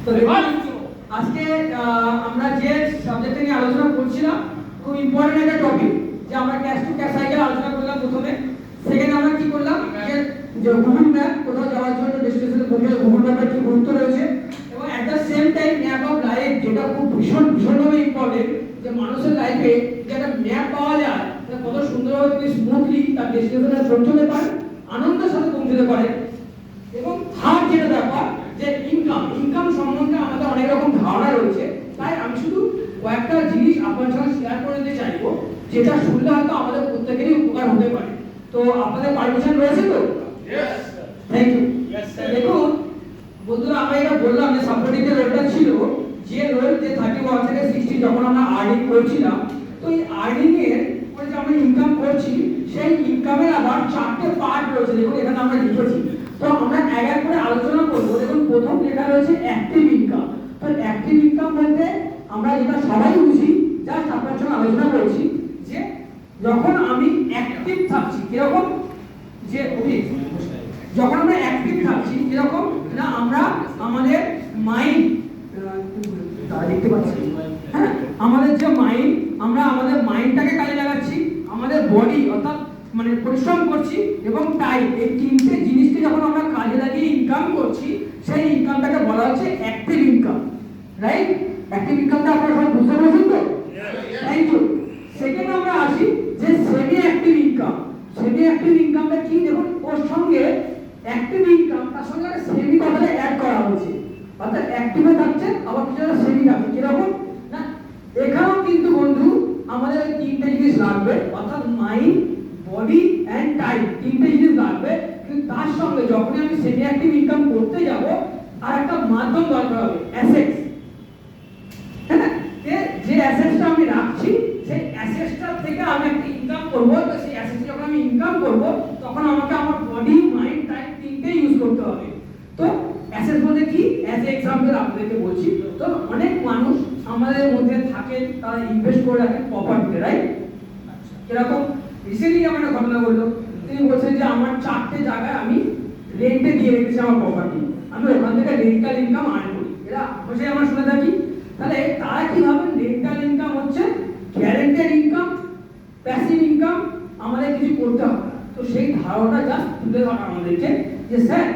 তো আজকে আমরা যে সাবজেক্ট নিয়ে আলোচনা করছিলাম খুব ইম্পর্টেন্ট একটা টপিক, যে আমরা ক্যাশ টু ক্যাশ সাইকেল আলোচনা করলাম প্রথমে। সেকেন্ড আমরা কি করলাম, যে গুগল ম্যাপ কোথাও যাওয়ার জন্য ডেস্টিনেশনে পৌঁছাতে গুগল ম্যাপের কি গুরুত্ব রয়েছে, এবং at the same time map of life, যেটা খুব ভীষণভাবে ইম্পর্টেন্ট, যে মানুষের লাইফে যে একটা ম্যাপ পাওয়া যায় কত সুন্দরভাবে তুমি স্মুথলি তার ডেস্টিনেশনে পৌঁছতে পারে, আনন্দের সাথে পৌঁছতে পারে। এবং থার্ড যেটা ব্যাপার, যে ইনকাম সম্বন্ধে আমাদের অনেক রকম ধারণা রয়েছে, তাই আমি শুধু কয়েকটা জিনিস আপনার সঙ্গে শেয়ার করে দিতে চাইবো, যেটা শুনলে হয়তো আমাদের প্রত্যেকেরই উপকার হতে পারে। তো আপনাদের পারমিশন রয়েছে তো? Thank you. দেখুন বন্ধুরা, আমরা এটা বললাম যে সাপোর্টিং যে রোলটা ছিল, যে রোল যে 31 থেকে 60 যখন আমরা আর্নিং করছিলাম, তো এই আর্নিং এর পরে যে আমরা ইনকাম করছি, সেই ইনকামের আবার 4টে পার্ট রয়েছে। দেখুন এখানে আমরা লিখেছি, তো আমরা এক এক করে আলোচনা করব। দেখুন প্রথম লেখা রয়েছে অ্যাক্টিভ ইনকাম। তো অ্যাক্টিভ ইনকাম বলতে আমরা যেটা সবাই বুঝি, জাস্ট আপনার সঙ্গে আলোচনা করছি, যে যখন আমি অ্যাক্টিভ থাকছি, কিরকম, যে যখন আমরা অ্যাক্টিভ থাকছি কিরকম না, আমরা আমাদের মাইন্ড দেখতে পাচ্ছি, হ্যাঁ, আমাদের যে মাইন্ড, আমরা আমাদের মাইন্ডটাকে কাজে লাগাচ্ছি, আমাদের বডি অর্থাৎ মানে পরিশ্রম করছি, এবং টাইম, এই তিনটে জিনিসকে যখন আমরা কাজে লাগিয়ে ইনকাম করছি, সেই ইনকামটাকে বলা হচ্ছে অ্যাক্টিভ ইনকাম, রাইট? অ্যাক্টিভ ইনকামটা আপনারা সবাই বুঝতে পারছেন তো? Thank you. সেকেন্ড আমরা আসি যে semi active income. Semi active ইনকামটা কি? দেখুন ওর সঙ্গে অ্যাক্টিভ ইনকাম, তার সঙ্গে সেমি কথাটা অ্যাড করা হয়েছে, অর্থাৎ অ্যাক্টিভে থাকছে আবার কিছু সেমি থাকছে। কিরকম না, এখানেও কিন্তু বন্ধু আমাদের তিনটে জিনিস লাগবে, অর্থাৎ মাইন্ড, বডি এন্ড টাইম, তিনটে জিনিস লাগবে। কিন্তু তার সঙ্গে যখনই আমি সেমি অ্যাক্টিভ ইনকাম করতে যাব, আর একটা মাধ্যম দরকার হবে, অ্যাসেটস। হ্যাঁ, যে অ্যাসেটসটা আমি রাখছি, সেই অ্যাসেটসটা থেকে আমি একটা ইনকাম করব। তো সেই অ্যাসেটস যখন আমি ইনকাম করব, তখন আমাকে আমার বডি, মাইন্ড, টাইম তিনটে ইউজ করতে হবে। তো অ্যাসেটস বলতে কি, অ্যাজ এ এক্সাম্পল আপনাদেরকে বলছি। তো অনেক মানুষ আমাদের মধ্যে থাকে, তারা ইনভেস্ট করে রাখেন প্রপার্টিতে, রাইট? এরকম রিসেন্টলি আমার একটা ঘটনা বললো, তিনি বলছেন যে আমার 4টে জায়গায় আমি রেন্টে দিয়ে রেখেছি আমার প্রপার্টি, আমি ওখান থেকে রেন্টাল ইনকাম আর্ন করি। এরা বসে আমরা শুনে থাকি। তাহলে তারা কি ভাবেন, রেন্টাল ইনকাম হচ্ছে গ্যারান্টেড ইনকাম, প্যাসিভ ইনকাম, আমাদের কিছু করতে হবে না। তো সেই ধারণাটা জাস্ট তুলে ধরা আমাদেরকে, যে স্যার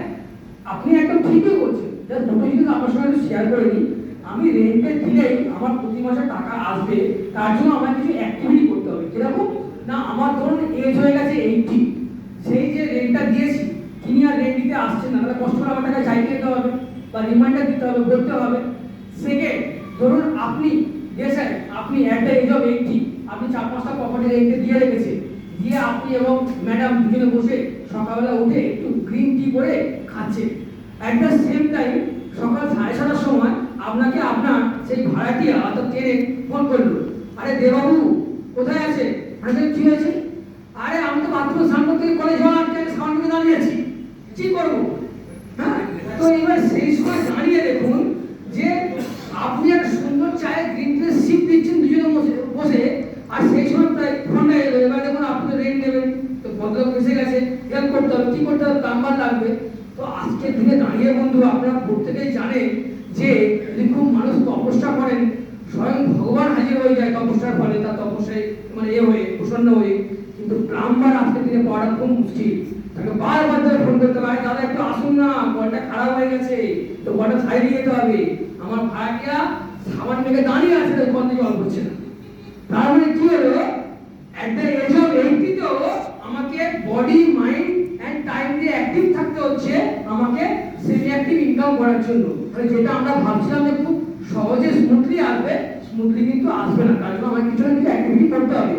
আপনি একদম ঠিকই বলছেন। জাস্ট দুটো জিনিস আপনার সঙ্গে শেয়ার করে নিই। আমি রেন্টে দিলেই আমার প্রতি মাসে টাকা আসবে, তার জন্য আমার কিছু অ্যাক্টিভিটি করতে হবে। কিরকম না, আমার ধরুন এজ হয়ে গেছে 80, সেই যে রেন্টটা দিয়েছি, তিনি আর রেন্ট দিতে আসছেন না, তাহলে কষ্ট করে আমার টাকা চাইতে যেতে হবে বা রিমাইন্ডার দিতে হবে, করতে হবে। সেকেন্ড, ধরুন আপনি স্যার আপনি অ্যাট দ্য এজ অফ 80 আপনি 4-5টা প্রপার্টি রেন্টে দিয়ে রেখেছে, দিয়ে আপনি এবং ম্যাডাম দুজনে বসে সকালবেলা উঠে একটু গ্রিন টি করে খাচ্ছে। অ্যাট দ্য সেম টাইম সকাল 7:30টার সময় আপনাকে আপনার সেই ভাড়াটিয়া অর্থাৎ ট্রেনে ফোন করলো, আরে দেবাবু কোথায় আছে? আরে কি হয়েছে? আরে আমি তো বাথরুমে স্নান করতে কলেজ যাওয়ার সামনে থেকে দাঁড়িয়ে আছি, কি করবো? হ্যাঁ, তো এবার সেই সময় দাঁড়িয়ে দেখুন যে আপনি একটা সুন্দর চায়ের গ্রিন টির সিপ দিচ্ছেন দুজনে বসে, আর সেই সময় প্রায় ফোনটা এলো। এবার দেখুন আপনি তো রেন্ট নেবেন, তো ভদ্রলোক এসে গেছে, হেল্প করতে হবে, কি করতে হবে, নাম্বার লাগবে। তো আজকের দিনে দাঁড়িয়ে বন্ধু আপনারা প্রত্যেকেই জানেন যে যদি খুব মানুষ তপস্যা করেন, স্বয়ং ভগবান হাজির হয়ে যায় তপস্যার ফলে, তার তপস্যায় মানে হয়ে প্রসন্ন হয়ে। কিন্তু প্লাম্বার আজকের দিনে পাওয়াটা খুব মুশকিল, তাকে বারবার ধরে ফোন করতে পারে, দাদা একটু আসুন না, কলটা খারাপ হয়ে গেছে, তো কলটা সাইড দিয়ে যেতে হবে, আমার ভাড়াটিয়া সাবান থেকে দাঁড়িয়ে আছে, তো কল জল করছে না। তার মানে কি হলো, অ্যাট দ্য এজ অফ 80 তো আমাকে বডি, মাইন্ড এন্ড টাইম দিয়ে অ্যাক্টিভ থাকতে হচ্ছে, আমাকে সেমি অ্যাক্টিভ ইনকাম করার জন্য। মানে যেটা আমরা ভাবছিলাম যে খুব সহজে স্মুথলি আসবে, স্মুথলি কিন্তু আসবে না, তার জন্য আমাকে কিছু না কিছু অ্যাক্টিভিটি করতে হবে।